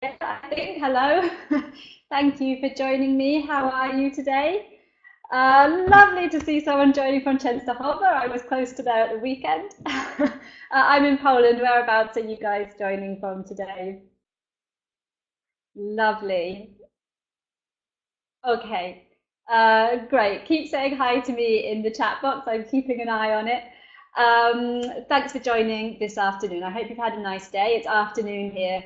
I think. Hello. Thank you for joining me. How are you today? Lovely to see someone joining from Częstochowa. I was close to there at the weekend. I'm in Poland. Whereabouts are you guys joining from today? Lovely. Okay. Great. Keep saying hi to me in the chat box. I'm keeping an eye on it. Thanks for joining this afternoon. I hope you've had a nice day. It's afternoon here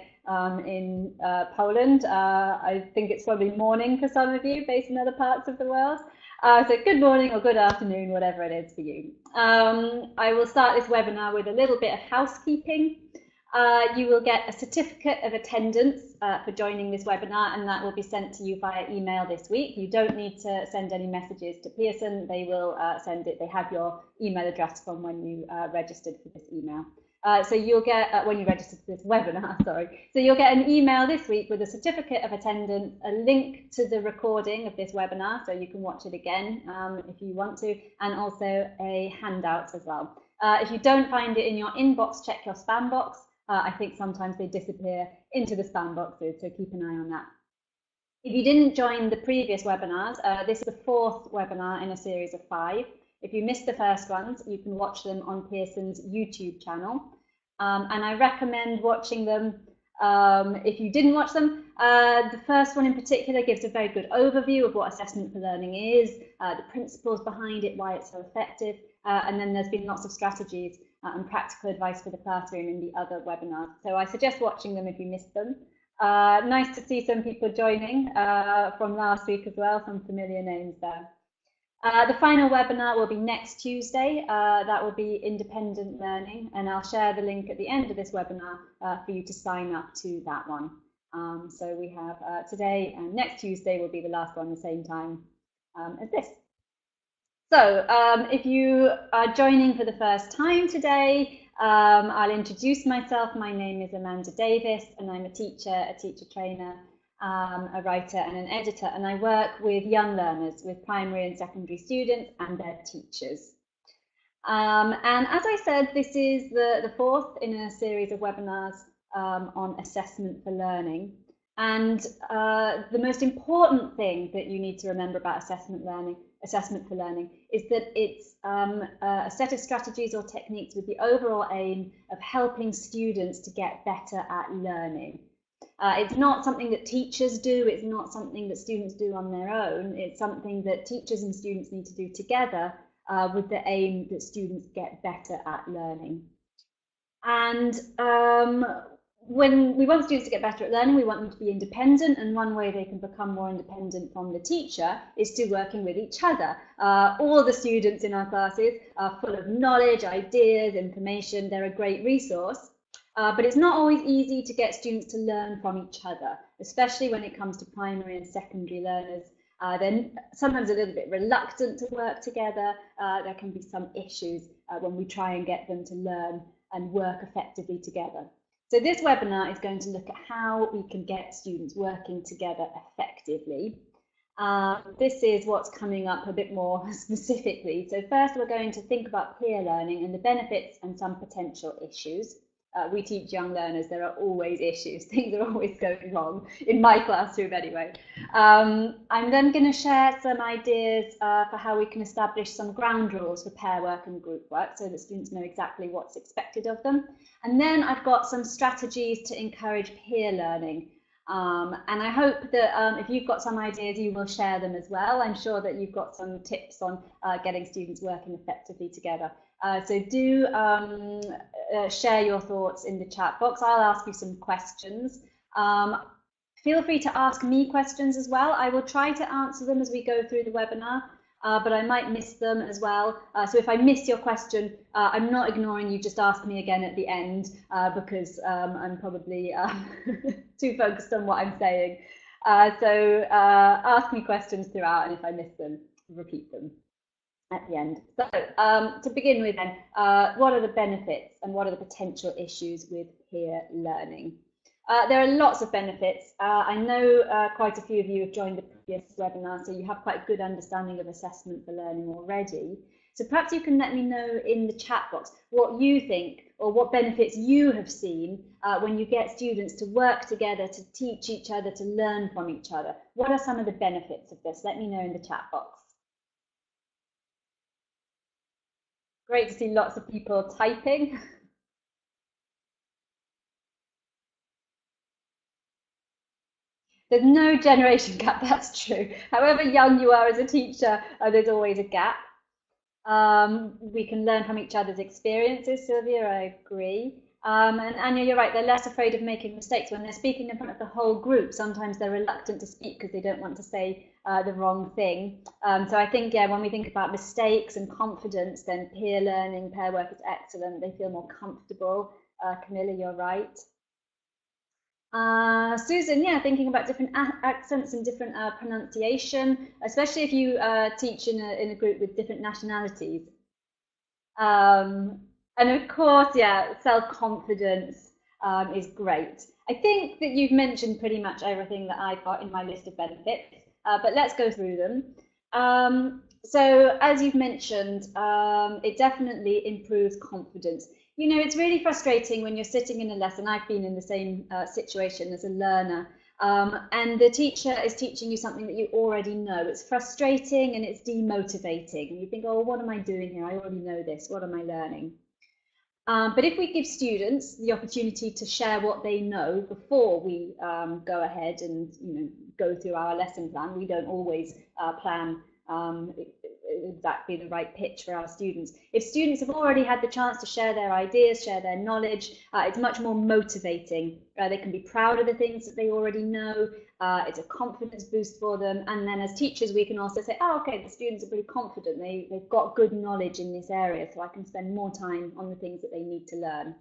in Poland. I think it's probably morning for some of you based in other parts of the world. So good morning or good afternoon, whatever it is for you. I will start this webinar with a little bit of housekeeping. You will get a certificate of attendance for joining this webinar, and that will be sent to you via email this week. You don't need to send any messages to Pearson. They will send it. They have your email address from when you registered for this email. So you'll get, when you registered for this webinar, sorry. So you'll get an email this week with a certificate of attendance, a link to the recording of this webinar, so you can watch it again if you want to, and also a handout as well. If you don't find it in your inbox, check your spam box. I think sometimes they disappear into the spam boxes, so keep an eye on that. If you didn't join the previous webinars, this is the fourth webinar in a series of 5. If you missed the first ones, you can watch them on Pearson's YouTube channel. And I recommend watching them if you didn't watch them. The first one in particular gives a very good overview of what assessment for learning is, the principles behind it, why it's so effective, and then there's been lots of strategies and practical advice for the classroom in the other webinars. So I suggest watching them if you missed them. Nice to see some people joining from last week as well, some familiar names there. The final webinar will be next Tuesday. That will be independent learning, and I'll share the link at the end of this webinar for you to sign up to that one. So we have today and next Tuesday will be the last one, the same time as this. So if you are joining for the first time today, I'll introduce myself. My name is Amanda Davies, and I'm a teacher trainer, a writer and an editor, and I work with young learners, with primary and secondary students and their teachers. And as I said, this is the fourth in a series of webinars on assessment for learning. And the most important thing that you need to remember about assessment for learning is that it's a set of strategies or techniques with the overall aim of helping students to get better at learning. It's not something that teachers do, it's not something that students do on their own, it's something that teachers and students need to do together with the aim that students get better at learning. And when we want students to get better at learning, we want them to be independent, and one way they can become more independent from the teacher is to working with each other. All the students in our classes are full of knowledge, ideas, information. They're a great resource, but it's not always easy to get students to learn from each other, especially when it comes to primary and secondary learners. They're sometimes a little bit reluctant to work together. There can be some issues when we try and get them to learn and work effectively together. So this webinar is going to look at how we can get students working together effectively. This is what's coming up a bit more specifically. So first we're going to think about peer learning and the benefits and some potential issues. We teach young learners, there are always issues, things are always going wrong, in my classroom anyway. I'm then going to share some ideas for how we can establish some ground rules for pair work and group work so that students know exactly what's expected of them. And then I've got some strategies to encourage peer learning. And I hope that if you've got some ideas, you will share them as well. I'm sure that you've got some tips on getting students working effectively together. So do share your thoughts in the chat box. I'll ask you some questions. Feel free to ask me questions as well. I will try to answer them as we go through the webinar, but I might miss them as well. So if I miss your question, I'm not ignoring you, just ask me again at the end because I'm probably too focused on what I'm saying. So ask me questions throughout, and if I miss them, repeat them at the end. So to begin with then, what are the benefits and what are the potential issues with peer learning? There are lots of benefits. I know quite a few of you have joined the previous webinar, so you have quite a good understanding of assessment for learning already. So perhaps you can let me know in the chat box what you think or what benefits you have seen when you get students to work together, to teach each other, to learn from each other. What are some of the benefits of this? Let me know in the chat box. Great to see lots of people typing. There's no generation gap, that's true. However young you are as a teacher, there's always a gap. We can learn from each other's experiences, Sylvia, I agree. And Anya, you're right, they're less afraid of making mistakes. When they're speaking in front of the whole group, sometimes they're reluctant to speak because they don't want to say the wrong thing. So I think, yeah, when we think about mistakes and confidence, then peer learning, pair work is excellent. They feel more comfortable. Camilla, you're right. Susan, yeah, thinking about different accents and different pronunciation, especially if you teach in a group with different nationalities. And of course, yeah, self-confidence is great. I think that you've mentioned pretty much everything that I've got in my list of benefits, but let's go through them. So as you've mentioned, it definitely improves confidence. You know, it's really frustrating when you're sitting in a lesson. I've been in the same situation as a learner, and the teacher is teaching you something that you already know. It's frustrating and it's demotivating. And you think, oh, what am I doing here? I already know this. What am I learning? But if we give students the opportunity to share what they know before we go ahead and go through our lesson plan, we don't always plan exactly the right pitch for our students. If students have already had the chance to share their ideas, share their knowledge, it's much more motivating. They can be proud of the things that they already know. It's a confidence boost for them. And then as teachers, we can also say, oh, okay, the students are pretty confident. They've got good knowledge in this area, so I can spend more time on the things that they need to learn.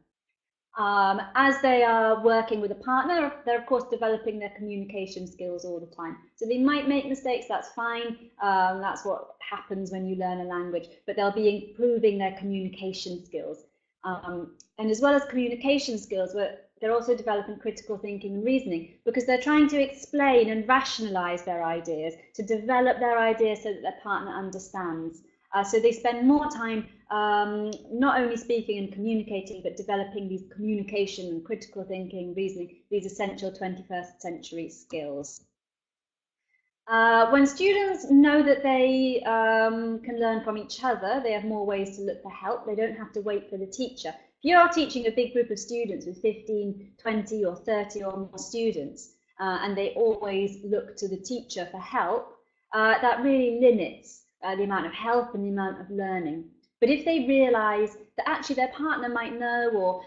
As they are working with a partner, they're of course developing their communication skills all the time. So they might make mistakes, that's fine. That's what happens when you learn a language, but they'll be improving their communication skills. And as well as communication skills, they're also developing critical thinking and reasoning because they're trying to explain and rationalize their ideas, to develop their ideas so that their partner understands. So they spend more time not only speaking and communicating, but developing these communication and critical thinking, reasoning, these essential 21st century skills. When students know that they can learn from each other, they have more ways to look for help. They don't have to wait for the teacher. If you are teaching a big group of students with 15, 20 or 30 or more students, and they always look to the teacher for help, that really limits the amount of help and the amount of learning. But if they realize that actually their partner might know, or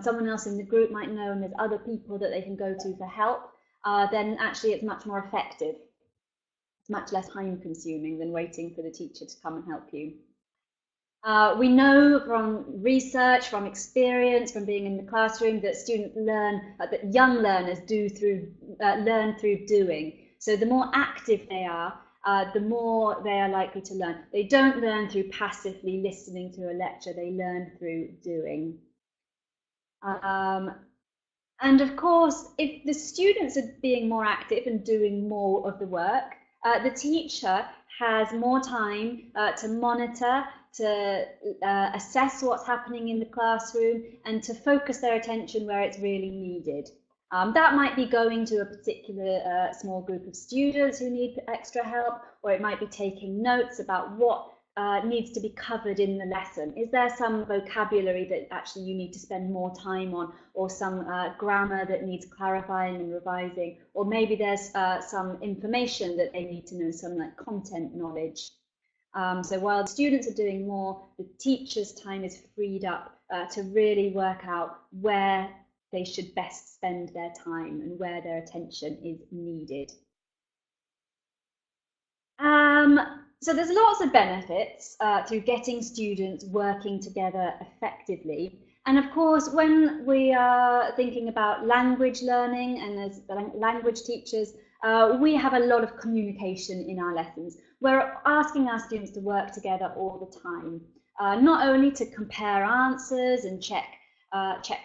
someone else in the group might know, and there's other people that they can go to for help, then actually it's much more effective. It's much less time consuming than waiting for the teacher to come and help you. We know from research, from experience, from being in the classroom, that students learn, that young learners learn through doing. So the more active they are, the more they are likely to learn. They don't learn through passively listening to a lecture, they learn through doing. And of course, if the students are being more active and doing more of the work, the teacher has more time to monitor, to assess what's happening in the classroom, and to focus their attention where it's really needed. That might be going to a particular small group of students who need extra help, or it might be taking notes about what needs to be covered in the lesson. Is there some vocabulary that actually you need to spend more time on, or some grammar that needs clarifying and revising, or maybe there's some information that they need to know, some like content knowledge. So while the students are doing more, the teacher's time is freed up to really work out where they should best spend their time and where their attention is needed. So there's lots of benefits to getting students working together effectively. And of course, when we are thinking about language learning and as language teachers, we have a lot of communication in our lessons. We're asking our students to work together all the time, not only to compare answers and check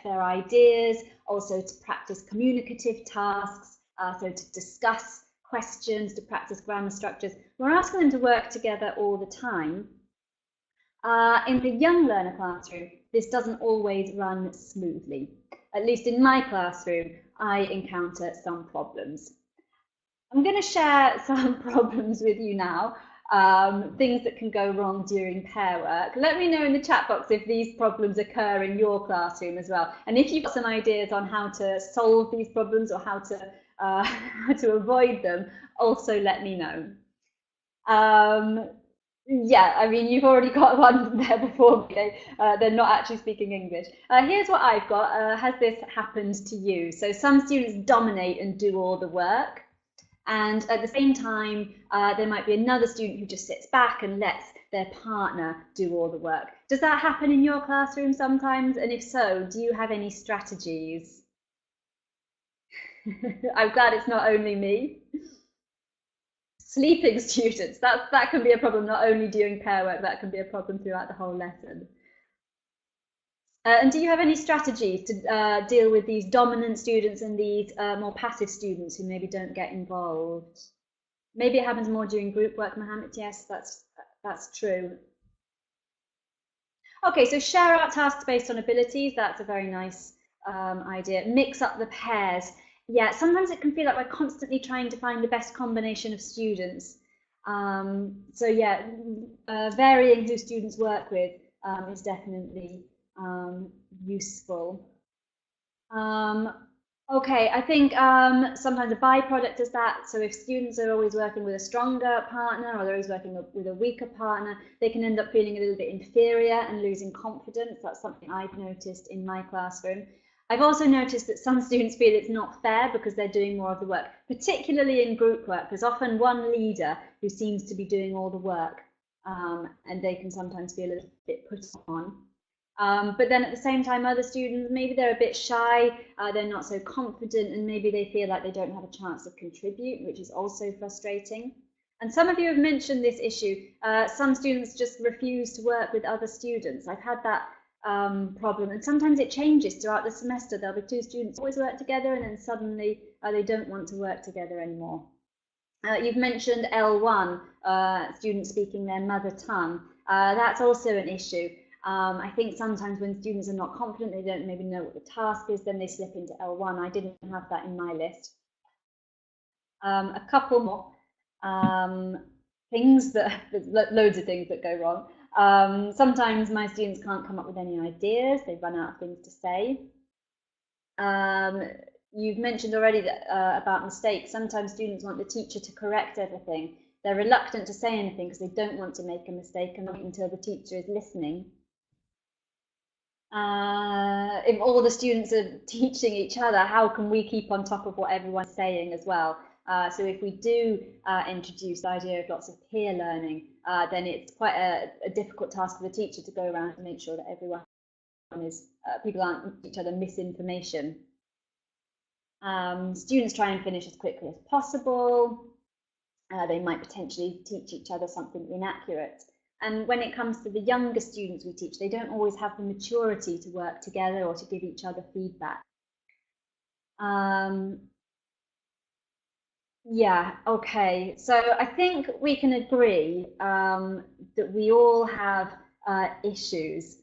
their ideas, also to practice communicative tasks, so to discuss questions, to practice grammar structures. We're asking them to work together all the time. In the young learner classroom, this doesn't always run smoothly. At least in my classroom, I encounter some problems. I'm going to share some problems with you now, things that can go wrong during pair work. Let me know in the chat box if these problems occur in your classroom as well. And if you've got some ideas on how to solve these problems or how to avoid them, also let me know. Yeah, I mean, you've already got one there before me. They're not actually speaking English. Here's what I've got. Has this happened to you? So some students dominate and do all the work. And at the same time, there might be another student who just sits back and lets their partner do all the work. Does that happen in your classroom sometimes? And if so, do you have any strategies? I'm glad it's not only me. Sleeping students, that can be a problem not only during pair work, that can be a problem throughout the whole lesson. And do you have any strategies to deal with these dominant students and these more passive students who maybe don't get involved? Maybe it happens more during group work, Mohammed. Yes, that's true. Okay, so share out tasks based on abilities. That's a very nice idea. Mix up the pairs. Yeah, sometimes it can feel like we're constantly trying to find the best combination of students. So yeah, varying who students work with is definitely useful. Okay, I think sometimes a byproduct is that. So if students are always working with a stronger partner or they're always working with a weaker partner, they can end up feeling a little bit inferior and losing confidence. That's something I've noticed in my classroom. I've also noticed that some students feel it's not fair because they're doing more of the work, particularly in group work. There's often one leader who seems to be doing all the work, and they can sometimes feel a little bit put on. But then at the same time, other students, maybe they're a bit shy, they're not so confident, and maybe they feel like they don't have a chance to contribute, which is also frustrating. And some of you have mentioned this issue. Some students just refuse to work with other students. I've had that problem, and sometimes it changes throughout the semester. There'll be two students always work together, and then suddenly they don't want to work together anymore. You've mentioned L1, students speaking their mother tongue. That's also an issue. I think sometimes when students are not confident, they don't maybe know what the task is, then they slip into L1. I didn't have that in my list. A couple more things there's loads of things that go wrong. Sometimes my students can't come up with any ideas, they run out of things to say. You've mentioned already that, about mistakes. Sometimes students want the teacher to correct everything. They're reluctant to say anything because they don't want to make a mistake and wait until the teacher is listening. If all the students are teaching each other, how can we keep on top of what everyone's saying as well? So if we do introduce the idea of lots of peer learning, then it's quite a difficult task for the teacher to go around and make sure that everyone is, people aren't each other misinformation. Students try and finish as quickly as possible. They might potentially teach each other something inaccurate. And when it comes to the younger students we teach, they don't always have the maturity to work together or to give each other feedback. Yeah, okay. So I think we can agree that we all have issues.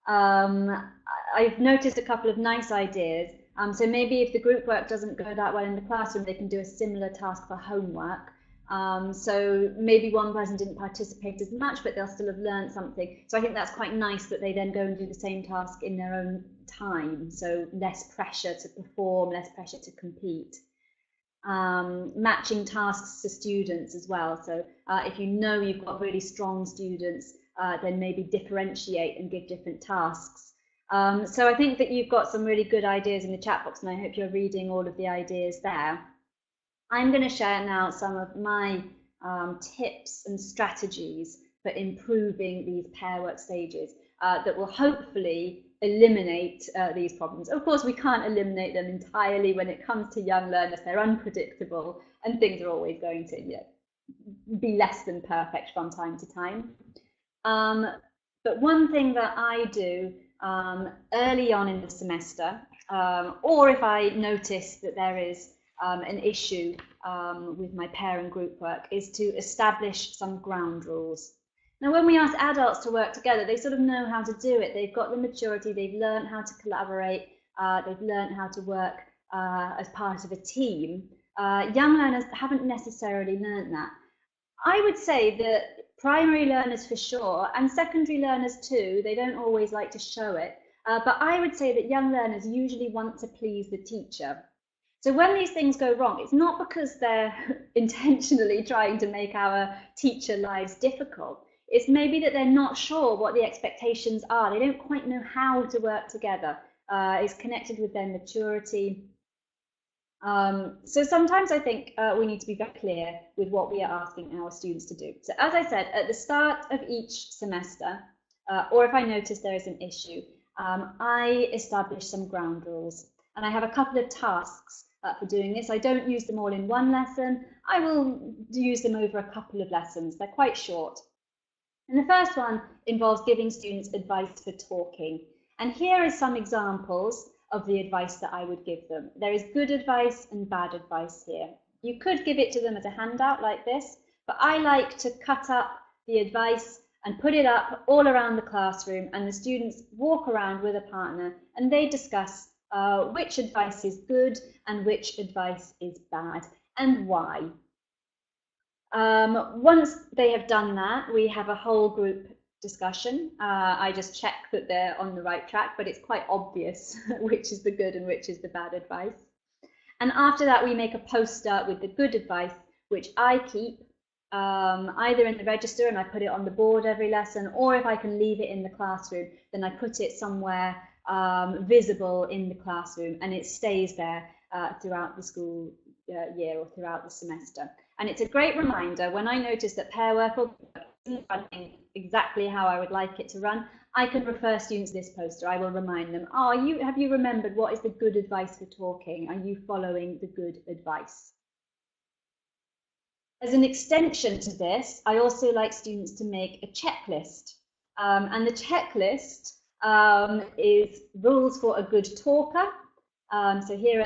I've noticed a couple of nice ideas. So maybe if the group work doesn't go that well in the classroom, they can do a similar task for homework. So maybe one person didn't participate as much, but they'll still have learned something. So I think that's quite nice that they then go and do the same task in their own time. So less pressure to perform, less pressure to compete. Matching tasks to students as well. So if you know you've got really strong students, then maybe differentiate and give different tasks. So I think that you've got some really good ideas in the chat box, and I hope you're reading all of the ideas there. I'm going to share now some of my tips and strategies for improving these pair work stages that will hopefully eliminate these problems. Of course, we can't eliminate them entirely when it comes to young learners. They're unpredictable and things are always going to be less than perfect from time to time. But one thing that I do early on in the semester, or if I notice that there is an issue with my pair and group work, is to establish some ground rules. Now, when we ask adults to work together, they sort of know how to do it. They've got the maturity, they've learned how to collaborate, they've learned how to work as part of a team. Young learners haven't necessarily learned that. I would say that primary learners for sure, and secondary learners too, they don't always like to show it, but I would say that young learners usually want to please the teacher. So when these things go wrong, it's not because they're intentionally trying to make our teacher lives difficult. It's maybe that they're not sure what the expectations are. They don't quite know how to work together. It's connected with their maturity. So sometimes I think we need to be very clear with what we are asking our students to do. So as I said, at the start of each semester, or if I notice there is an issue, I establish some ground rules. And I have a couple of tasks for doing this. I don't use them all in one lesson. I will use them over a couple of lessons. They're quite short. And the first one involves giving students advice for talking. And here are some examples of the advice that I would give them. There is good advice and bad advice here. You could give it to them as a handout like this, but I like to cut up the advice and put it up all around the classroom, and the students walk around with a partner and they discuss which advice is good and which advice is bad and why. Once they have done that, we have a whole group discussion. I just check that they're on the right track, but it's quite obvious which is the good and which is the bad advice. And after that, we make a poster with the good advice, which I keep either in the register and I put it on the board every lesson, or if I can leave it in the classroom, then I put it somewhere visible in the classroom, and it stays there throughout the school year or throughout the semester. And it's a great reminder when I notice that pair work isn't running exactly how I would like it to run, I can refer students to this poster. I will remind them, have you remembered what is the good advice for talking? Are you following the good advice? As an extension to this, I also like students to make a checklist. And the checklist is rules for a good talker. So here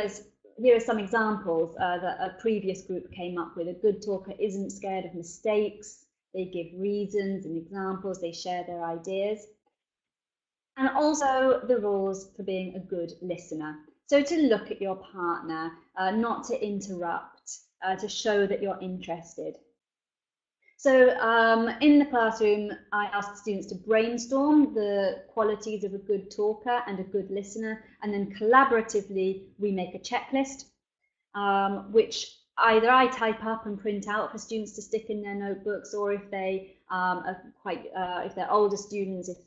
are some examples that a previous group came up with. A good talker isn't scared of mistakes. They give reasons and examples. They share their ideas. And also the rules for being a good listener. So to look at your partner, not to interrupt, to show that you're interested. So in the classroom, I ask students to brainstorm the qualities of a good talker and a good listener, and then collaboratively we make a checklist, which either I type up and print out for students to stick in their notebooks, or if they if they're older students, if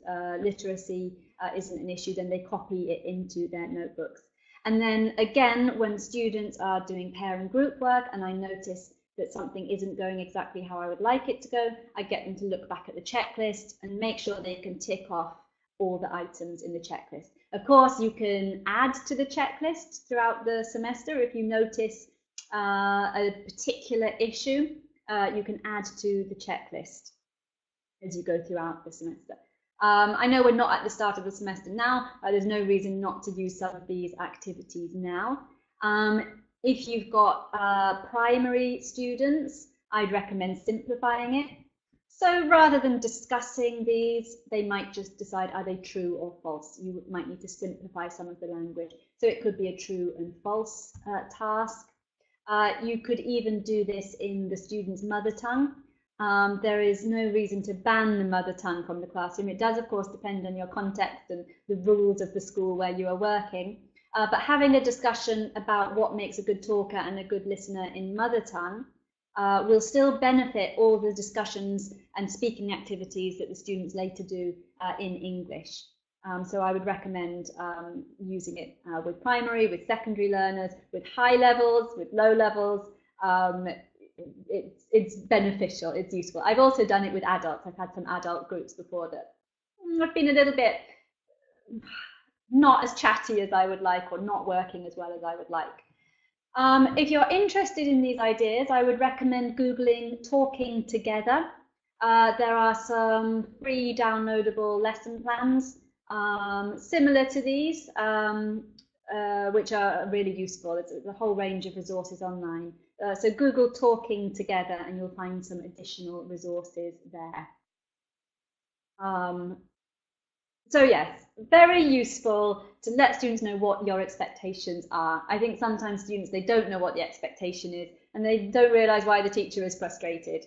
literacy isn't an issue, then they copy it into their notebooks. And then again, when students are doing pair and group work and I notice that something isn't going exactly how I would like it to go, I get them to look back at the checklist and make sure they can tick off all the items in the checklist. Of course, you can add to the checklist throughout the semester. If you notice a particular issue, you can add to the checklist as you go throughout the semester. I know we're not at the start of the semester now. There's no reason not to use some of these activities now. If you've got primary students, I'd recommend simplifying it. So rather than discussing these, they might just decide, are they true or false? You might need to simplify some of the language. So it could be a true and false task. You could even do this in the student's mother tongue. There is no reason to ban the mother tongue from the classroom. It does, of course, depend on your context and the rules of the school where you are working. But having a discussion about what makes a good talker and a good listener in mother tongue will still benefit all the discussions and speaking activities that the students later do in English. So I would recommend using it with primary, with secondary learners, with high levels, with low levels. It's beneficial, it's useful. I've also done it with adults. I've had some adult groups before that have been a little bit not as chatty as I would like, or not working as well as I would like. If you're interested in these ideas, I would recommend Googling Talking Together. There are some free downloadable lesson plans similar to these. which are really useful. It's a whole range of resources online. So Google Talking Together and you'll find some additional resources there. So yes, very useful to let students know what your expectations are. I think sometimes students, they don't know what the expectation is and they don't realise why the teacher is frustrated.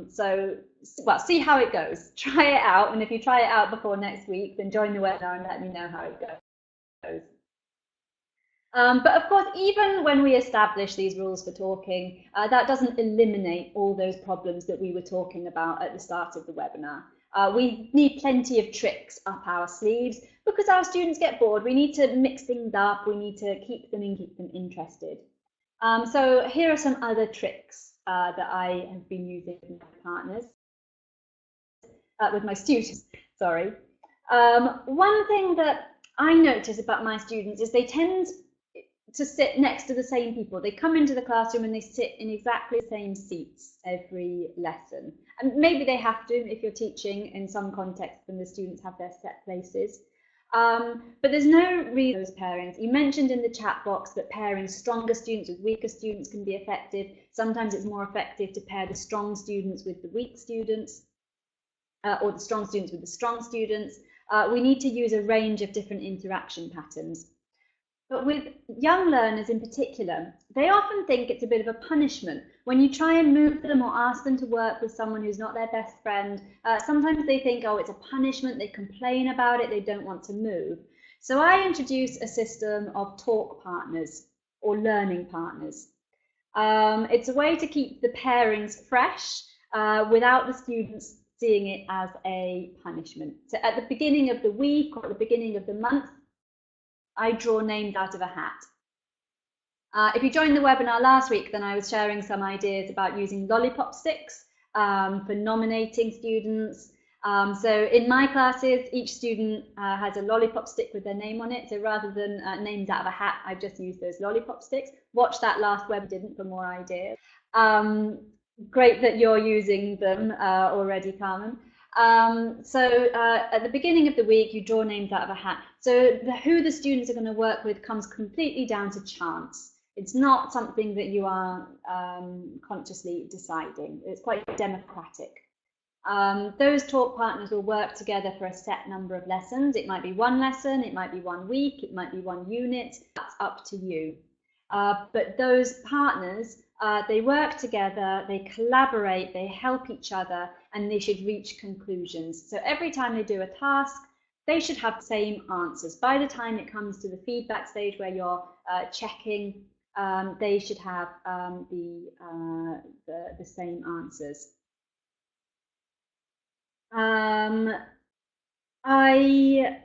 So, well, see how it goes. Try it out, and if you try it out before next week, then join the webinar and let me know how it goes. But of course, even when we establish these rules for talking, that doesn't eliminate all those problems that we were talking about at the start of the webinar. We need plenty of tricks up our sleeves because our students get bored. We need to mix things up. We need to keep them interested. So here are some other tricks that I have been using with my partners, with my students, sorry. One thing that I notice about my students is they tend to sit next to the same people. They come into the classroom and they sit in exactly the same seats every lesson. And maybe they have to if you're teaching in some contexts when the students have their set places. But there's no reason those pairings. You mentioned in the chat box that pairing stronger students with weaker students can be effective. Sometimes it's more effective to pair the strong students with the weak students, or the strong students with the strong students. We need to use a range of different interaction patterns. But with young learners in particular, they often think it's a bit of a punishment. When you try and move them or ask them to work with someone who's not their best friend, sometimes they think, oh, it's a punishment, they complain about it, they don't want to move. So I introduce a system of talk partners or learning partners. It's a way to keep the pairings fresh without the students seeing it as a punishment. So at the beginning of the week or at the beginning of the month, I draw names out of a hat. If you joined the webinar last week, then I was sharing some ideas about using lollipop sticks for nominating students. So in my classes, each student has a lollipop stick with their name on it. So rather than names out of a hat, I've just used those lollipop sticks. Watch that last web didn't for more ideas. Great that you're using them already, Carmen. So at the beginning of the week, you draw names out of a hat. So who the students are going to work with comes completely down to chance. It's not something that you are consciously deciding. It's quite democratic. Those talk partners will work together for a set number of lessons. It might be one lesson, it might be 1 week, it might be 1 unit. That's up to you. But those partners, they work together, they collaborate, they help each other, and they should reach conclusions. So every time they do a task, they should have the same answers. By the time it comes to the feedback stage where you're checking, they should have the same answers. I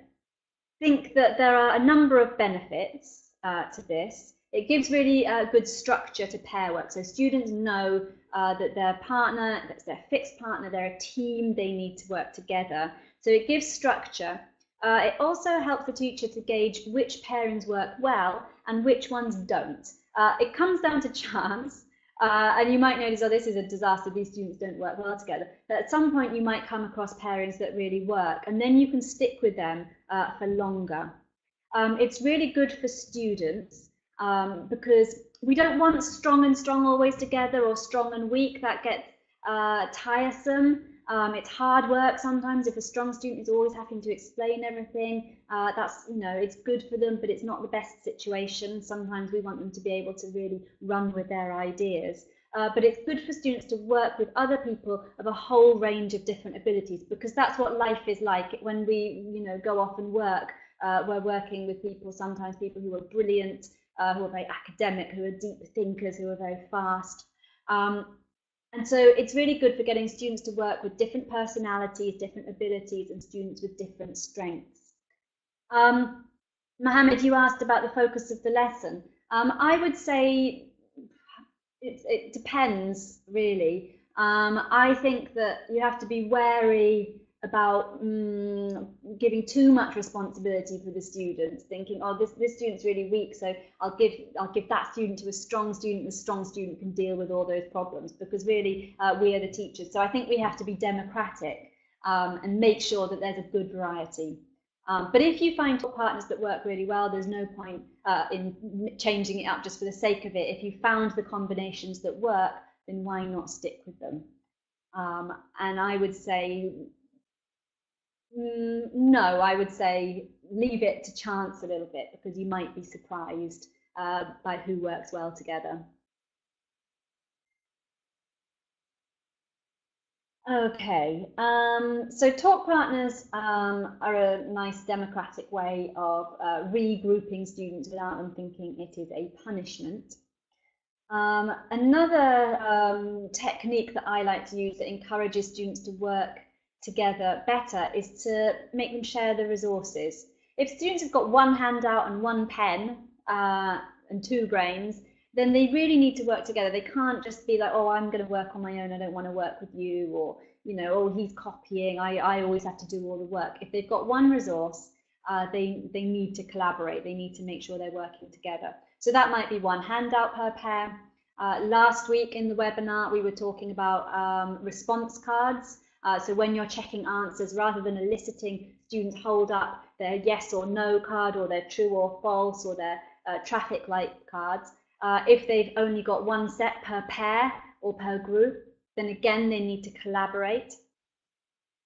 think that there are a number of benefits to this. It gives really good structure to pair work. So students know that their partner, that's their fixed partner, they're a team, they need to work together. So it gives structure. It also helps the teacher to gauge which pairings work well and which ones don't. It comes down to chance. And you might notice, oh, this is a disaster, these students don't work well together. But at some point you might come across pairings that really work, and then you can stick with them for longer. It's really good for students because we don't want strong and strong always together or strong and weak. That gets tiresome. It's hard work sometimes if a strong student is always having to explain everything. That's, you know, it's good for them, but it's not the best situation. Sometimes we want them to be able to really run with their ideas. But it's good for students to work with other people of a whole range of different abilities, because that's what life is like. When we, you know, go off and work, we're working with people, sometimes people who are brilliant, who are very academic, who are deep thinkers, who are very fast. And so it's really good for getting students to work with different personalities, different abilities, and students with different strengths. Mohammed, you asked about the focus of the lesson. I would say it depends, really. I think that you have to be wary about giving too much responsibility for the students, thinking, oh, this student's really weak, so I'll give that student to a strong student. The strong student can deal with all those problems, because really we are the teachers. So I think we have to be democratic and make sure that there's a good variety. But if you find partners that work really well, there's no point in changing it up just for the sake of it. If you found the combinations that work, then why not stick with them? And I would say, no, I would say leave it to chance a little bit, because you might be surprised by who works well together. Okay, so talk partners are a nice democratic way of regrouping students without them thinking it is a punishment. Another technique that I like to use that encourages students to work together better is to make them share the resources. If students have got one handout and one pen and two brains, then they really need to work together. They can't just be like, oh, I'm going to work on my own, I don't want to work with you, or, you know, oh, he's copying, I always have to do all the work. If they've got one resource, they need to collaborate, they need to make sure they're working together. So that might be one handout per pair. Last week in the webinar, we were talking about response cards. So when you're checking answers, rather than eliciting, students hold up their yes or no card, or their true or false, or their traffic light cards. If they've only got one set per pair or per group, then again, they need to collaborate.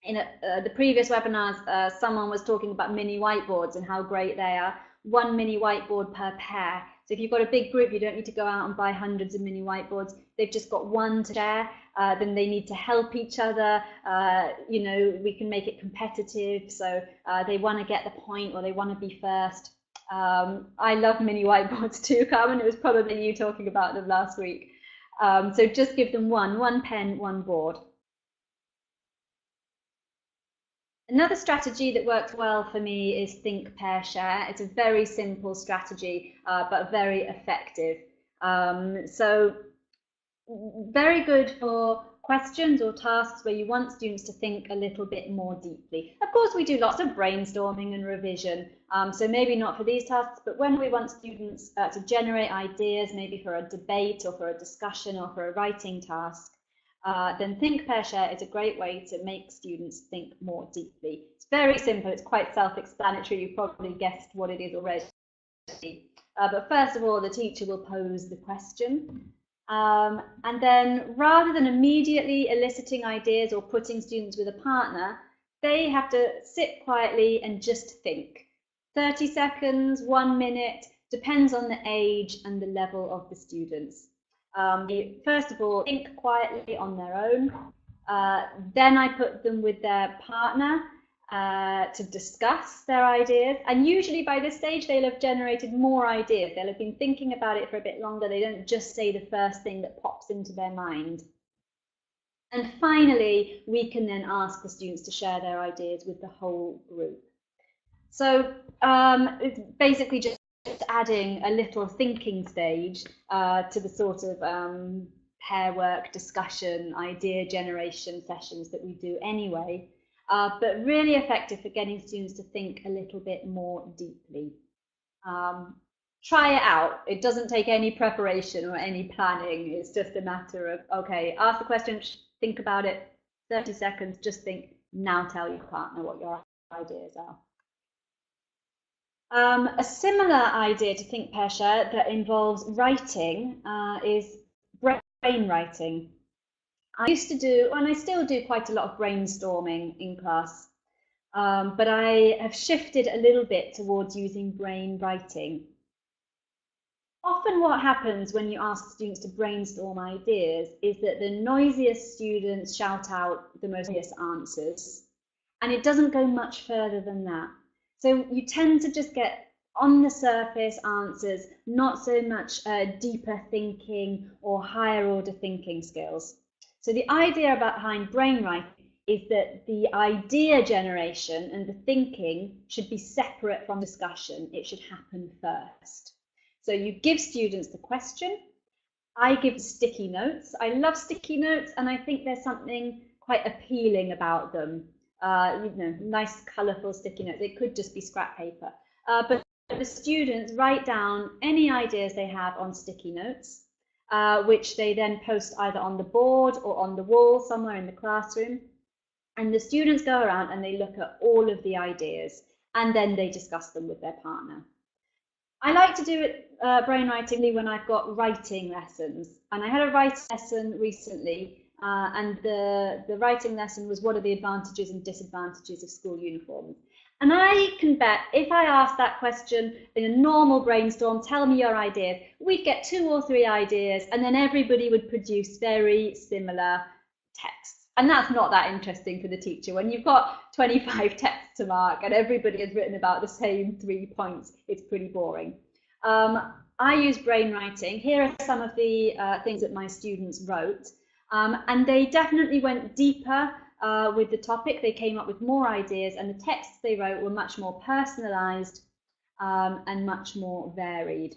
In the previous webinars, someone was talking about mini whiteboards and how great they are. One mini whiteboard per pair. So if you've got a big group, you don't need to go out and buy hundreds of mini whiteboards. They've just got one to share. Then they need to help each other. You know, we can make it competitive. So they want to get the point, or they want to be first. I love mini whiteboards too, Carmen. It was probably you talking about them last week. So just give them one pen, one board. Another strategy that works well for me is Thinkpairshare. It's a very simple strategy, but very effective. So very good for questions or tasks where you want students to think a little bit more deeply. Of course, we do lots of brainstorming and revision, so maybe not for these tasks, but when we want students to generate ideas, maybe for a debate or for a discussion or for a writing task, then Thinkpairshare is a great way to make students think more deeply. It's very simple, it's quite self-explanatory, you've probably guessed what it is already. But first of all, the teacher will pose the question. And then rather than immediately eliciting ideas or putting students with a partner, they have to sit quietly and just think. 30 seconds, 1 minute, depends on the age and the level of the students. First of all, think quietly on their own. Then I put them with their partner to discuss their ideas. And usually by this stage, they'll have generated more ideas. They'll have been thinking about it for a bit longer. They don't just say the first thing that pops into their mind. And finally, we can then ask the students to share their ideas with the whole group. So it's basically just adding a little thinking stage to the sort of pair work, discussion, idea generation sessions that we do anyway, but really effective for getting students to think a little bit more deeply. Try it out. It doesn't take any preparation or any planning. It's just a matter of, okay, ask the question, think about it, 30 seconds, just think, now tell your partner what your ideas are. A similar idea to Thinkpairshare that involves writing is brainwriting. I used to do, and I still do, quite a lot of brainstorming in class, but I have shifted a little bit towards using brainwriting. Often what happens when you ask students to brainstorm ideas is that the noisiest students shout out the most obvious answers, and it doesn't go much further than that. So you tend to just get on the surface answers, not so much deeper thinking or higher order thinking skills. So the idea behind brainwriting is that the idea generation and the thinking should be separate from discussion. It should happen first. So you give students the question. I give sticky notes. I love sticky notes, and I think there's something quite appealing about them. You know, nice, colourful sticky notes. It could just be scrap paper. But the students write down any ideas they have on sticky notes, which they then post either on the board or on the wall somewhere in the classroom. And the students go around and they look at all of the ideas. and then they discuss them with their partner. I like to do it brainwritingly when I've got writing lessons, and I had a writing lesson recently, and the writing lesson was what are the advantages and disadvantages of school uniforms. And I can bet if I asked that question in a normal brainstorm, tell me your ideas, we'd get 2 or 3 ideas, and then everybody would produce very similar texts. And that's not that interesting for the teacher. When you've got 25 texts to mark and everybody has written about the same 3 points, it's pretty boring. I use brainwriting. Here are some of the things that my students wrote. And they definitely went deeper with the topic. They came up with more ideas, and the texts they wrote were much more personalized and much more varied,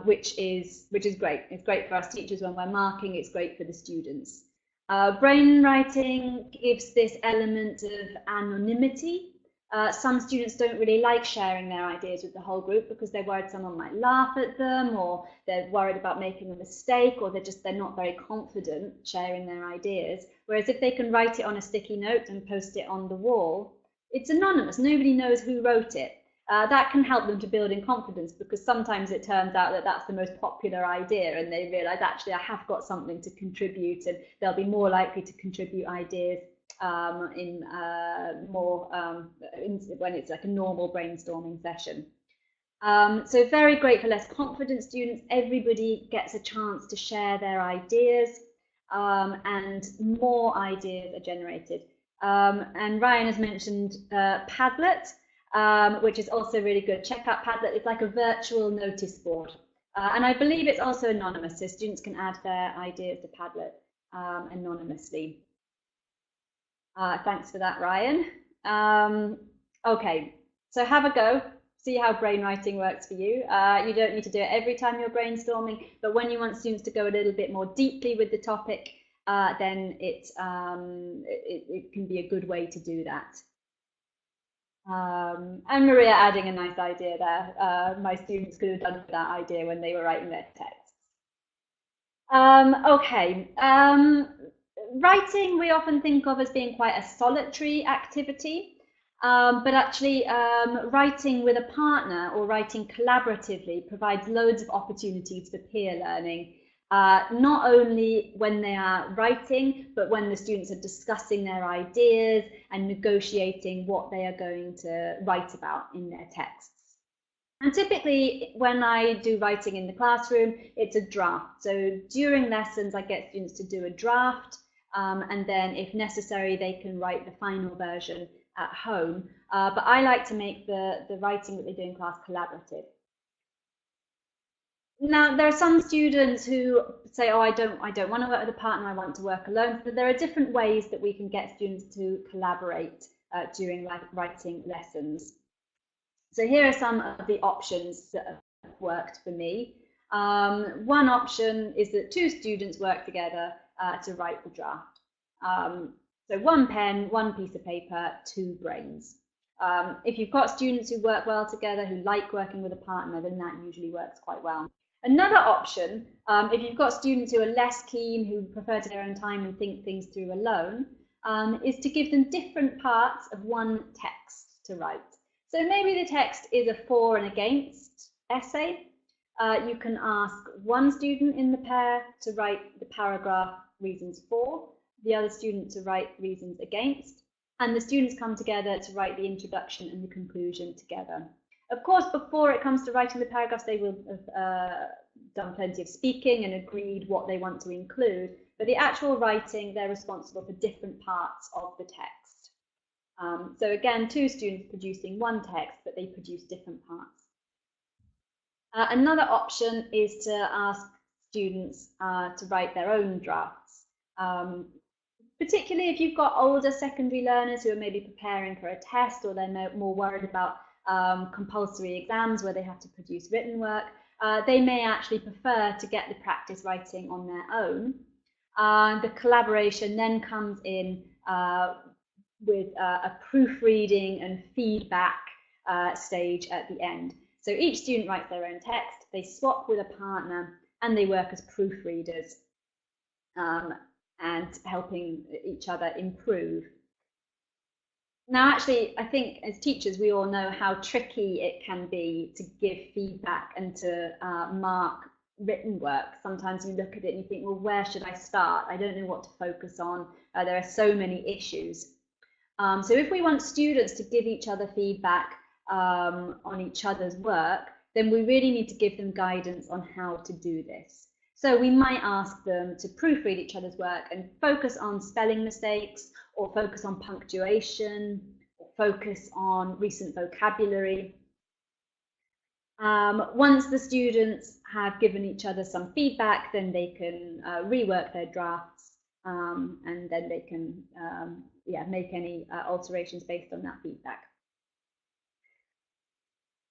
which is great. It's great for us teachers when we're marking. It's great for the students. Brainwriting gives this element of anonymity. Some students don't really like sharing their ideas with the whole group because they're worried someone might laugh at them, or they're worried about making a mistake, or they're not very confident sharing their ideas. Whereas if they can write it on a sticky note and post it on the wall, it's anonymous. Nobody knows who wrote it. That can help them to build in confidence, because sometimes it turns out that that's the most popular idea and they realize, actually, I have got something to contribute, and they'll be more likely to contribute ideas when it's like a normal brainstorming session. So very great for less confident students. Everybody gets a chance to share their ideas, and more ideas are generated. And Ryan has mentioned Padlet, which is also really good. Check out Padlet. It's like a virtual notice board. And I believe it's also anonymous, so students can add their ideas to Padlet anonymously. Thanks for that, Ryan. Okay, so have a go. See how brainwriting works for you. You don't need to do it every time you're brainstorming, but when you want students to go a little bit more deeply with the topic, then it can be a good way to do that. And Maria adding a nice idea there. My students could have done that idea when they were writing their texts. Okay. Writing we often think of as being quite a solitary activity, but actually writing with a partner or writing collaboratively provides loads of opportunities for peer learning, not only when they are writing, but when the students are discussing their ideas and negotiating what they are going to write about in their texts. And typically, when I do writing in the classroom, it's a draft. So during lessons, I get students to do a draft, and then if necessary, they can write the final version at home. But I like to make the writing that they do in class collaborative. Now, there are some students who say, oh, I don't want to work with a partner, I want to work alone. But there are different ways that we can get students to collaborate during writing lessons. So here are some of the options that have worked for me. One option is that 2 students work together to write the draft. So 1 pen, 1 piece of paper, 2 brains. If you've got students who work well together, who like working with a partner, then that usually works quite well. Another option, if you've got students who are less keen, who prefer to their own time and think things through alone, is to give them different parts of one text to write. So maybe the text is a for and against essay. You can ask one student in the pair to write the paragraph reasons for, the other student to write reasons against, and the students come together to write the introduction and the conclusion together. Of course, before it comes to writing the paragraphs, they will have done plenty of speaking and agreed what they want to include, but the actual writing, they're responsible for different parts of the text. So again, 2 students producing one text, but they produce different parts. Another option is to ask students to write their own drafts, particularly if you've got older secondary learners who are maybe preparing for a test, or they're more worried about compulsory exams where they have to produce written work. They may actually prefer to get the practice writing on their own. The collaboration then comes in with a proofreading and feedback stage at the end. So each student writes their own text, they swap with a partner, and they work as proofreaders and helping each other improve. Now, actually, I think as teachers, we all know how tricky it can be to give feedback and to mark written work. Sometimes you look at it and you think, well, where should I start? I don't know what to focus on. There are so many issues. So if we want students to give each other feedback on each other's work, then we really need to give them guidance on how to do this. So we might ask them to proofread each other's work and focus on spelling mistakes, or focus on punctuation, or focus on recent vocabulary. Once the students have given each other some feedback, then they can rework their drafts, and then they can make any alterations based on that feedback.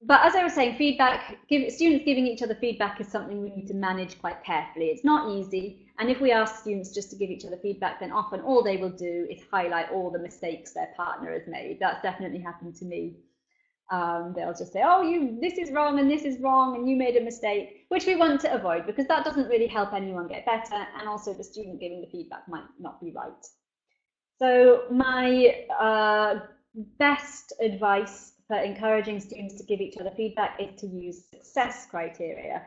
But as I was saying, students giving each other feedback is something we need to manage quite carefully. It's not easy, and if we ask students just to give each other feedback, then often all they will do is highlight all the mistakes their partner has made. That's definitely happened to me. They'll just say, oh, this is wrong and this is wrong and you made a mistake, which we want to avoid because that doesn't really help anyone get better, and also the student giving the feedback might not be right. So my best advice for encouraging students to give each other feedback is to use success criteria.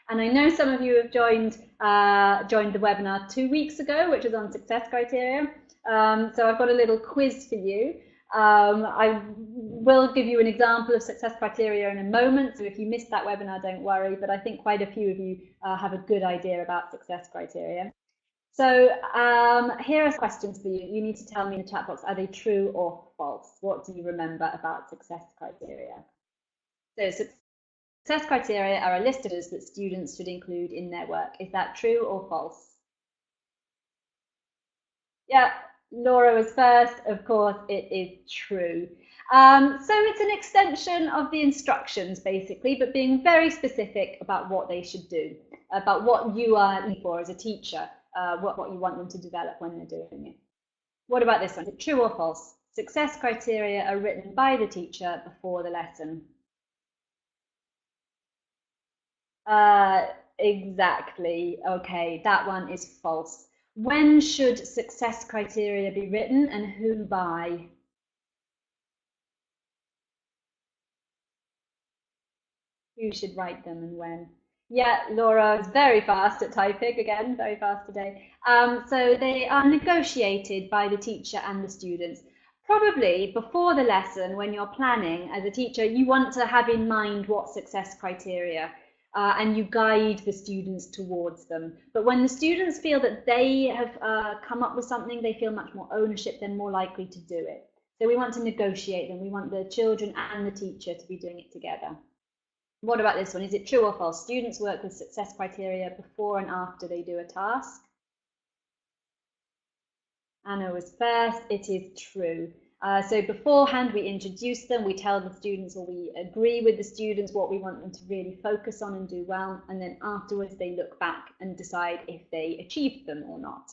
And I know some of you have joined the webinar 2 weeks ago, which is on success criteria. So I've got a little quiz for you. I will give you an example of success criteria in a moment, so if you missed that webinar, don't worry, but I think quite a few of you have a good idea about success criteria. So here are questions for you. You need to tell me in the chat box, are they true or false? What do you remember about success criteria? So success criteria are a list of issues that students should include in their work. Is that true or false? Yeah, Laura was first. Of course, it is true. So it's an extension of the instructions, basically, but being very specific about what they should do, about what you are looking for as a teacher, what you want them to develop when they're doing it. What about this one? Is it true or false? Success criteria are written by the teacher before the lesson. Exactly. Okay, that one is false. When should success criteria be written and who by? Who should write them and when? Yeah, Laura is very fast at typing, again, very fast today. So they are negotiated by the teacher and the students. Probably before the lesson, when you're planning as a teacher, you want to have in mind what success criteria and you guide the students towards them. But when the students feel that they have come up with something, they feel much more ownership, they're more likely to do it. So we want to negotiate them. We want the children and the teacher to be doing it together. What about this one? Is it true or false? Students work with success criteria before and after they do a task. Anna was first. It is true. So beforehand, we introduce them, we tell the students, or we agree with the students what we want them to really focus on and do well, and then afterwards they look back and decide if they achieved them or not.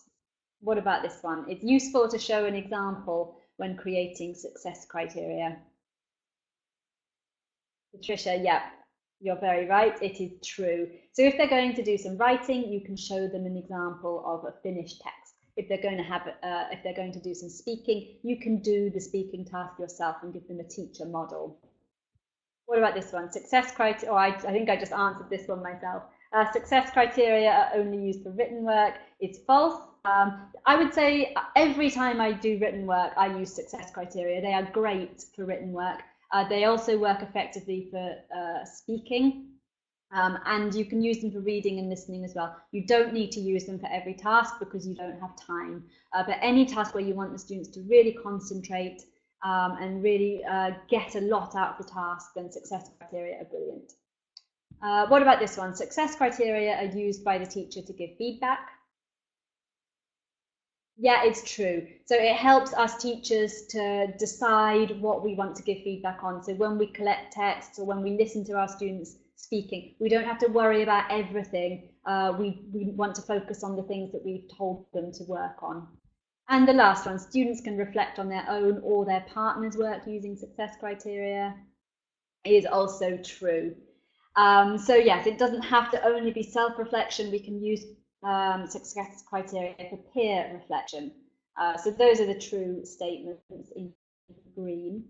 What about this one? It's useful to show an example when creating success criteria. Patricia, yeah, you're very right, it is true. So if they're going to do some writing, you can show them an example of a finished text. If they're going to do some speaking, you can do the speaking task yourself and give them a teacher model. What about this one? Success criteria, I think I just answered this one myself. Success criteria are only used for written work. It's false. I would say every time I do written work, I use success criteria. They are great for written work. They also work effectively for speaking. And you can use them for reading and listening as well. You don't need to use them for every task because you don't have time. But any task where you want the students to really concentrate and really get a lot out of the task, then success criteria are brilliant. What about this one? Success criteria are used by the teacher to give feedback. Yeah, it's true. So it helps us teachers to decide what we want to give feedback on. So when we collect texts or when we listen to our students speaking, we don't have to worry about everything. We want to focus on the things that we've told them to work on. And the last one, students can reflect on their own or their partner's work using success criteria, is also true. So yes, it doesn't have to only be self-reflection. We can use success criteria for peer reflection. So those are the true statements in green.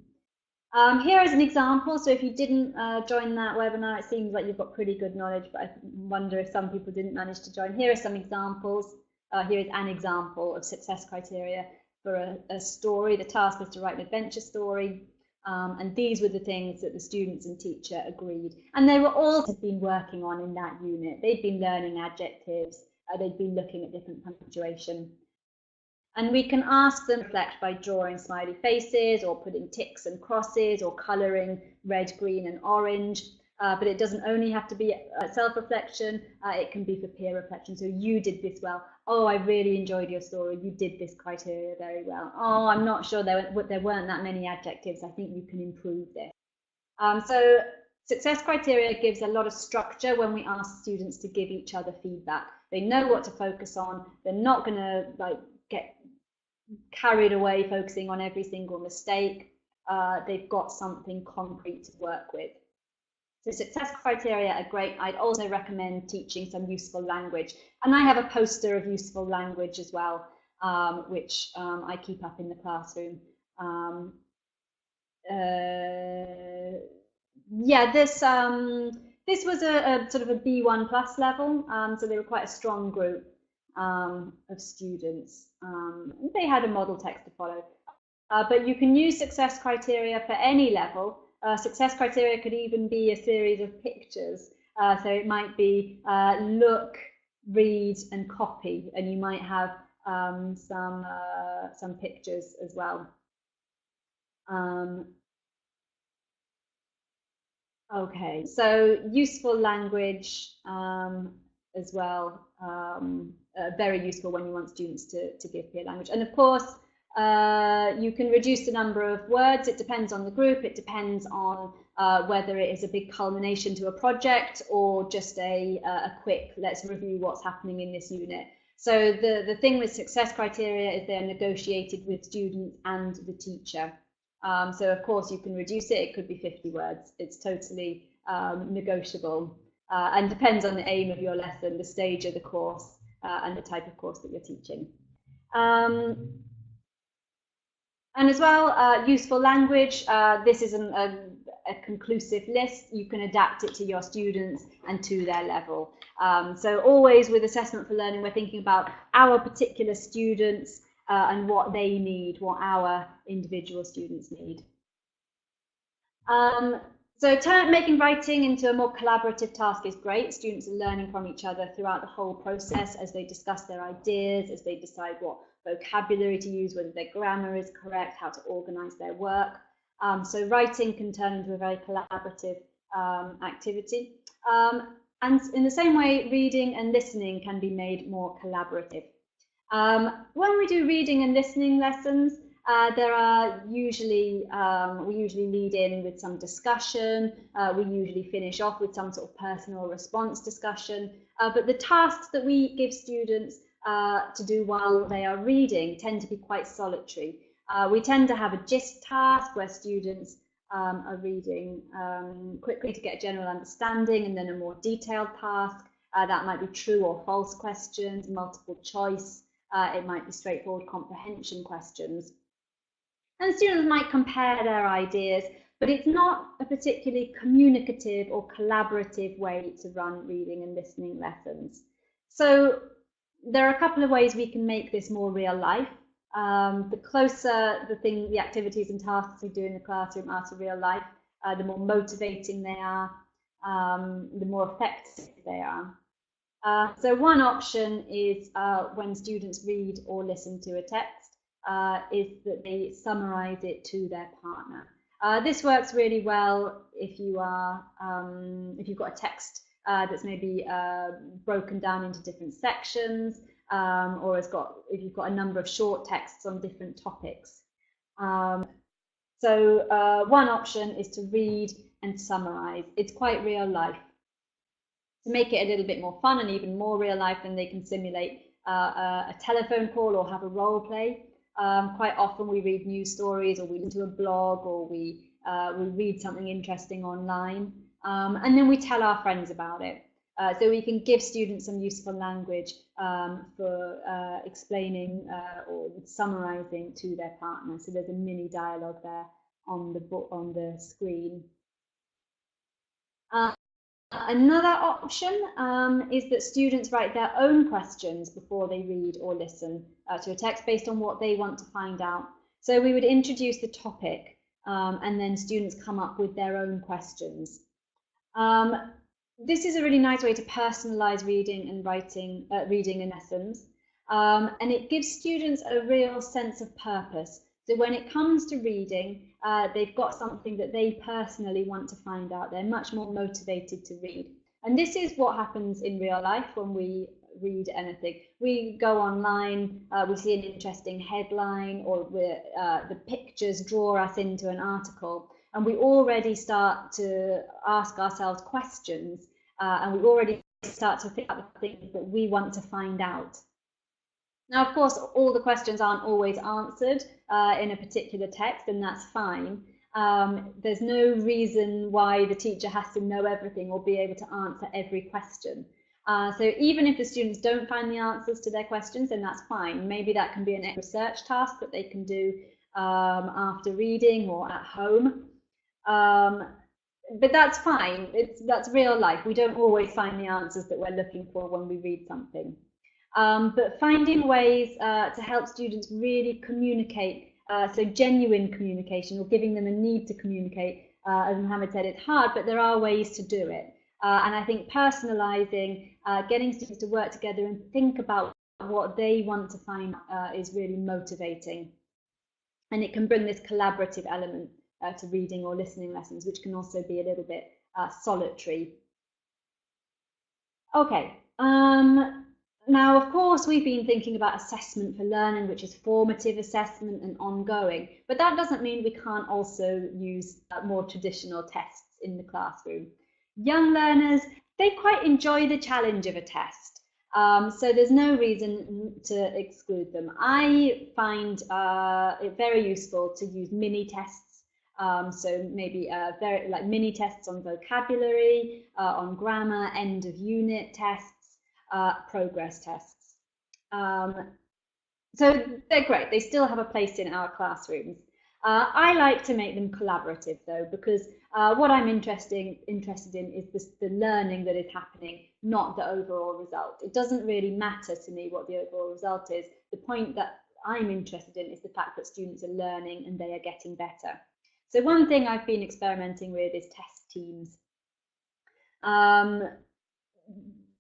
Here is an example. So if you didn't join that webinar, it seems like you've got pretty good knowledge, but I wonder if some people didn't manage to join. Here are some examples. Here is an example of success criteria for a story. The task was to write an adventure story. And these were the things that the students and teacher agreed. And they were all been working on in that unit. They'd been learning adjectives. They'd been looking at different punctuation. And we can ask them to reflect by drawing smiley faces or putting ticks and crosses or colouring red, green and orange. But it doesn't only have to be self-reflection, it can be for peer reflection. So you did this well. Oh, I really enjoyed your story. You did this criteria very well. Oh, I'm not sure there weren't that many adjectives. I think you can improve this. So success criteria gives a lot of structure when we ask students to give each other feedback. They know what to focus on. They're not going to get carried away focusing on every single mistake. They've got something concrete to work with. So success criteria are great. I'd also recommend teaching some useful language. And I have a poster of useful language as well, which I keep up in the classroom. Yeah, this was a sort of a B1 plus level, so they were quite a strong group of students. They had a model text to follow. But you can use success criteria for any level. Success criteria could even be a series of pictures. So it might be look, read, and copy, and you might have some pictures as well. Okay, so useful language as well, very useful when you want students to give peer language. And of course, you can reduce the number of words. It depends on the group. It depends on whether it is a big culmination to a project or just a quick, let's review what's happening in this unit. So the thing with success criteria is they're negotiated with students and the teacher. So of course you can reduce it. It could be 50 words. It's totally negotiable and depends on the aim of your lesson, the stage of the course, and the type of course that you're teaching. And as well, useful language. This isn't a conclusive list. You can adapt it to your students and to their level. So always with assessment for learning, we're thinking about our particular students and what they need, what our individual students need. So making writing into a more collaborative task is great. Students are learning from each other throughout the whole process as they discuss their ideas, as they decide what vocabulary to use, whether their grammar is correct, how to organize their work. So writing can turn into a very collaborative activity. And in the same way, reading and listening can be made more collaborative. When we do reading and listening lessons, there are usually, we usually lead in with some discussion, we usually finish off with some sort of personal response discussion, but the tasks that we give students to do while they are reading tend to be quite solitary. We tend to have a gist task where students are reading quickly to get a general understanding, and then a more detailed task. That might be true or false questions, multiple choice. It might be straightforward comprehension questions. And students might compare their ideas, but it's not a particularly communicative or collaborative way to run reading and listening lessons. So there are a couple of ways we can make this more real life. The closer the activities and tasks we do in the classroom are to real life, the more motivating they are, the more effective they are. So one option is when students read or listen to a text, is that they summarize it to their partner. This works really well if you are if you've got a text that's maybe broken down into different sections, or if you've got a number of short texts on different topics. So one option is to read and summarize. It's quite real life. To make it a little bit more fun and even more real life, then they can simulate a telephone call or have a role play. Quite often we read news stories, or we listen to a blog, or we read something interesting online, and then we tell our friends about it. So we can give students some useful language for explaining or summarising to their partner. So there's a mini dialogue there on the screen. Another option is that students write their own questions before they read or listen to a text based on what they want to find out. So we would introduce the topic and then students come up with their own questions. This is a really nice way to personalise reading and writing, reading in lessons, and it gives students a real sense of purpose. So when it comes to reading, they've got something that they personally want to find out. They're much more motivated to read. And this is what happens in real life when we read anything. We go online, we see an interesting headline, or the pictures draw us into an article, and we already start to ask ourselves questions, and we already start to think about the things that we want to find out. Now, of course, all the questions aren't always answered in a particular text, and that's fine. There's no reason why the teacher has to know everything or be able to answer every question. So even if the students don't find the answers to their questions, then that's fine. Maybe that can be an research task that they can do after reading or at home. But that's fine. That's real life. We don't always find the answers that we're looking for when we read something. But finding ways to help students really communicate, so genuine communication, or giving them a need to communicate, as Mohammed said, it's hard, but there are ways to do it. And I think personalising, getting students to work together and think about what they want to find is really motivating. And it can bring this collaborative element to reading or listening lessons, which can also be a little bit solitary. Okay. Now, of course, we've been thinking about assessment for learning, which is formative assessment and ongoing, but that doesn't mean we can't also use more traditional tests in the classroom. Young learners, they quite enjoy the challenge of a test, so there's no reason to exclude them. I find it very useful to use mini tests, so maybe like mini tests on vocabulary, on grammar, end of unit tests, progress tests. So they're great. They still have a place in our classrooms. I like to make them collaborative though, because what I'm interested in is the learning that is happening, not the overall result. It doesn't really matter to me what the overall result is. The point that I'm interested in is the fact that students are learning and they are getting better. So one thing I've been experimenting with is test teams.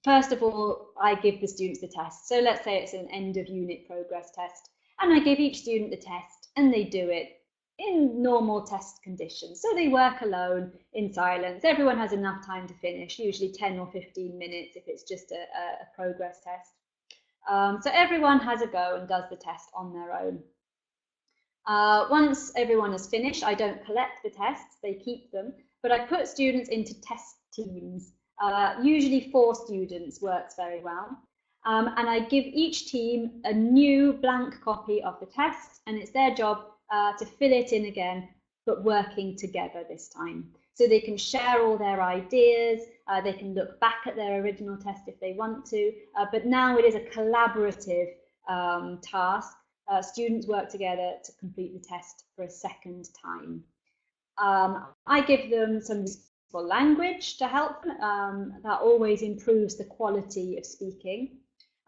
First of all, I give the students the test. So let's say it's an end of unit progress test, and I give each student the test and they do it in normal test conditions. So they work alone in silence. Everyone has enough time to finish, usually 10 or 15 minutes if it's just a progress test. So everyone has a go and does the test on their own. Once everyone has finished, I don't collect the tests, they keep them, but I put students into test teams. Usually 4 students works very well. And I give each team a new blank copy of the test, and it's their job to fill it in again, but working together this time. So they can share all their ideas, they can look back at their original test if they want to, but now it is a collaborative task. Students work together to complete the test for a second time. I give them some useful language to help them. That always improves the quality of speaking.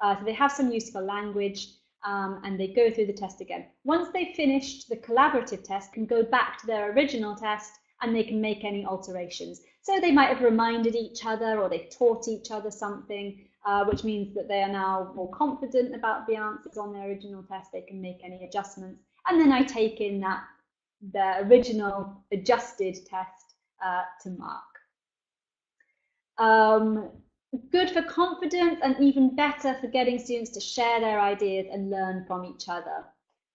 So they have some useful language and they go through the test again. Once they've finished the collaborative test, can go back to their original test and they can make any alterations. So they might have reminded each other or they've taught each other something, which means that they are now more confident about the answers on their original test. They can make any adjustments. And then I take in the original adjusted test to mark. Good for confidence and even better for getting students to share their ideas and learn from each other.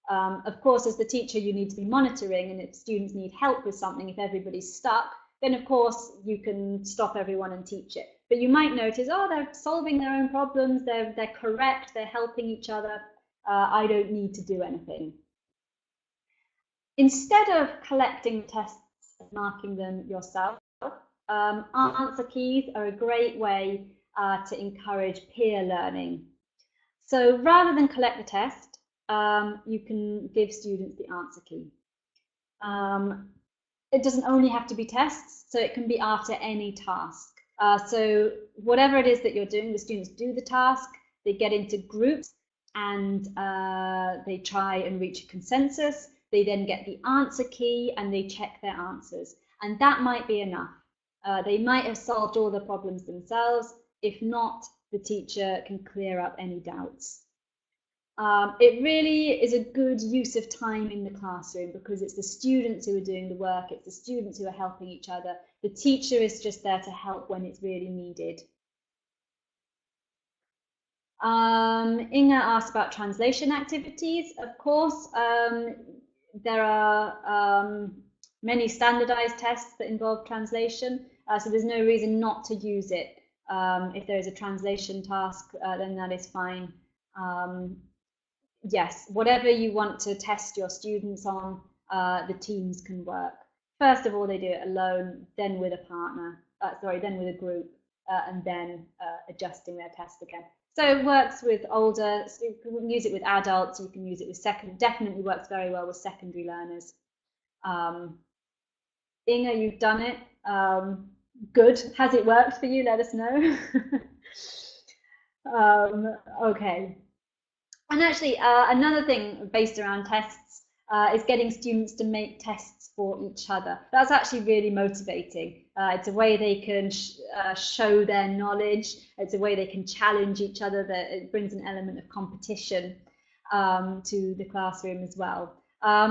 Of course, as the teacher, you need to be monitoring, and if students need help with something, if everybody's stuck, then of course you can stop everyone and teach it. But you might notice, oh, they're solving their own problems, they're correct, they're helping each other, I don't need to do anything. Instead of collecting tests and marking them yourself, answer keys are a great way to encourage peer learning. So rather than collect the test, you can give students the answer key. It doesn't only have to be tests, so it can be after any task. So whatever it is that you're doing, the students do the task, they get into groups, and they try and reach a consensus. They then get the answer key and they check their answers. And that might be enough. They might have solved all the problems themselves. If not, the teacher can clear up any doubts. It really is a good use of time in the classroom because it's the students who are doing the work, it's the students who are helping each other. The teacher is just there to help when it's really needed. Inga asked about translation activities. Of course, there are many standardized tests that involve translation, so there's no reason not to use it. If there is a translation task, then that is fine. Yes, whatever you want to test your students on, the teams can work. First of all, they do it alone, then with a partner, then with a group, and then adjusting their test again. So it works with older, so you can use it with adults, you can use it with definitely works very well with secondary learners. Inga, you've done it. Good. Has it worked for you? Let us know. Okay. And actually, another thing based around tests is getting students to make tests for each other. That's actually really motivating. It's a way they can show their knowledge. It's a way they can challenge each other. That it brings an element of competition to the classroom as well.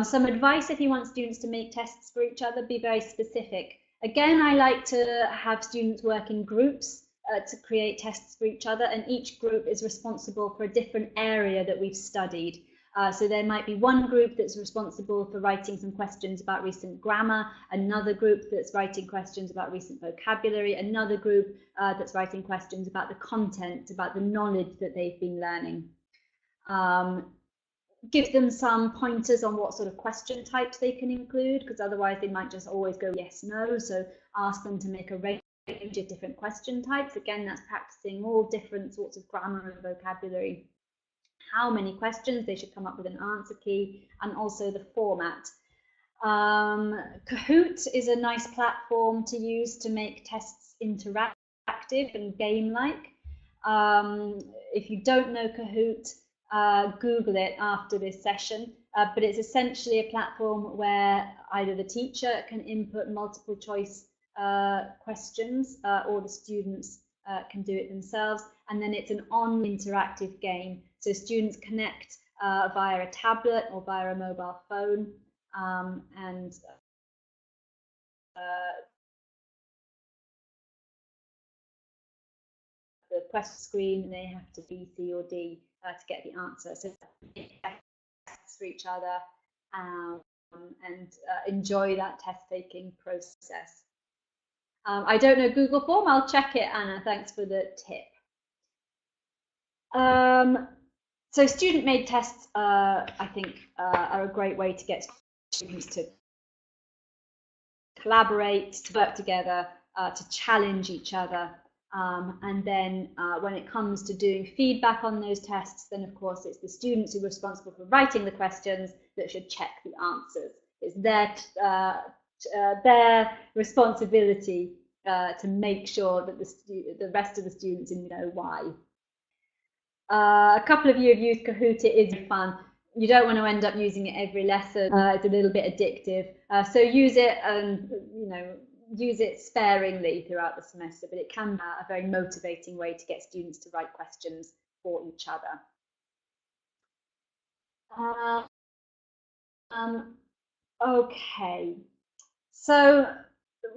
Some advice if you want students to make tests for each other, be very specific. Again, I like to have students work in groups to create tests for each other, and each group is responsible for a different area that we've studied. So there might be one group that's responsible for writing some questions about recent grammar, another group that's writing questions about recent vocabulary, another group that's writing questions about the content, about the knowledge that they've been learning. Give them some pointers on what sort of question types they can include, because otherwise they might just always go yes, no. So ask them to make a range of different question types. Again, that's practicing all different sorts of grammar and vocabulary. How many questions, they should come up with an answer key, and also the format. Kahoot is a nice platform to use to make tests interactive and game-like. If you don't know Kahoot, Google it after this session, but it's essentially a platform where either the teacher can input multiple choice questions or the students can do it themselves, and then it's an interactive game. So students connect via a tablet or via a mobile phone, and the question screen, and they have to B, C, or D to get the answer. So tests for each other and enjoy that test-taking process. I don't know Google Form. I'll check it, Anna. Thanks for the tip. So student-made tests, I think, are a great way to get students to collaborate, to work together, to challenge each other. And then when it comes to doing feedback on those tests, then of course it's the students who are responsible for writing the questions that should check the answers. It's their responsibility to make sure that the rest of the students know why. A couple of you have used Kahoot. It is fun. You don't want to end up using it every lesson. It's a little bit addictive. So use it and use it sparingly throughout the semester, but it can be a very motivating way to get students to write questions for each other. Okay, so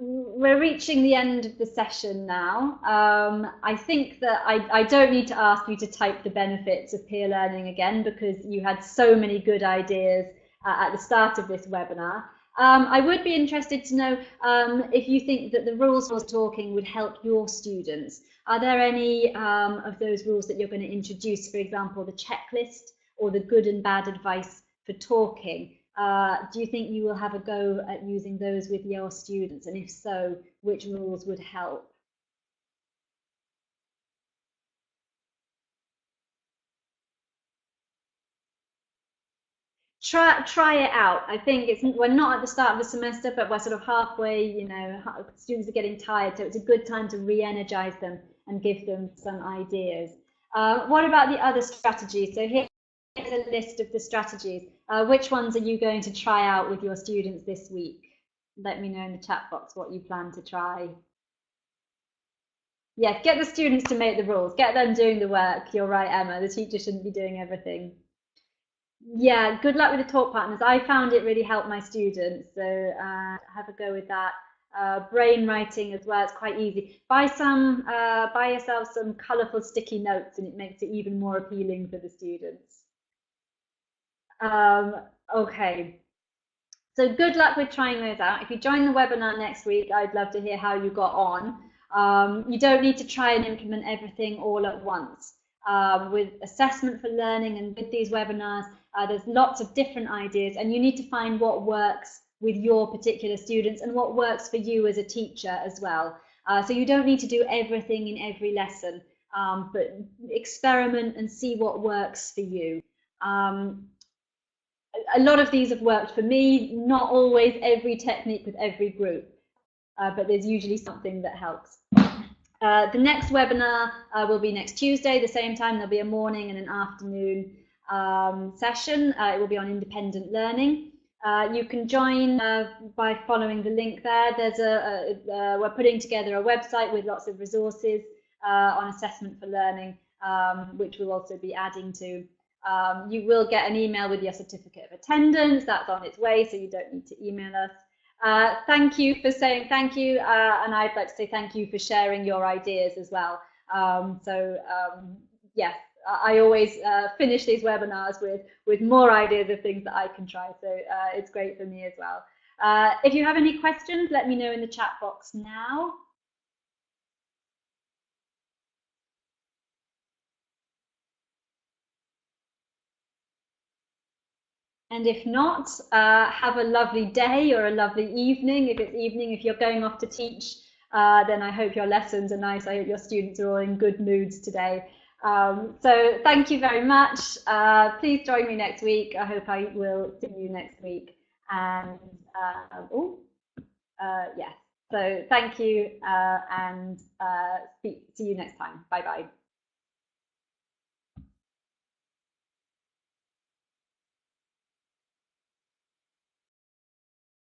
we're reaching the end of the session now. I think that I don't need to ask you to type the benefits of peer learning again, because you had so many good ideas at the start of this webinar. I would be interested to know if you think that the rules for talking would help your students. Are there any of those rules that you're going to introduce, for example, the checklist or the good and bad advice for talking? Do you think you will have a go at using those with your students? And if so, which rules would help? try it out. I think we're not at the start of the semester, but we're sort of halfway. Students are getting tired, so it's a good time to re-energize them and give them some ideas. What about the other strategies? So here's a list of the strategies. Which ones are you going to try out with your students this week? Let me know in the chat box what you plan to try. Yeah, get the students to make the rules. Get them doing the work. You're right, Emma. The teacher shouldn't be doing everything. Yeah, good luck with the talk partners. I found it really helped my students, so have a go with that. Brainwriting as well, it's quite easy. Buy yourself some colourful sticky notes, and it makes it even more appealing for the students. Okay, so good luck with trying those out. If you join the webinar next week, I'd love to hear how you got on. You don't need to try and implement everything all at once. With assessment for learning and with these webinars, there's lots of different ideas, and you need to find what works with your particular students and what works for you as a teacher as well. So you don't need to do everything in every lesson, but experiment and see what works for you. A lot of these have worked for me, not always every technique with every group, but there's usually something that helps. The next webinar will be next Tuesday, the same time. There'll be a morning and an afternoon session. It will be on independent learning. You can join by following the link there. We're putting together a website with lots of resources on assessment for learning, which we'll also be adding to. You will get an email with your certificate of attendance. That's on its way, so you don't need to email us. Thank you for saying thank you, and I'd like to say thank you for sharing your ideas as well. Yes, I always finish these webinars with more ideas of things that I can try, so it's great for me as well. If you have any questions, let me know in the chat box now. And if not, have a lovely day or a lovely evening. If it's evening, if you're going off to teach, then I hope your lessons are nice. I hope your students are all in good moods today. So thank you very much. Please join me next week. I hope I will see you next week. And yes, so thank you and see you next time. Bye bye.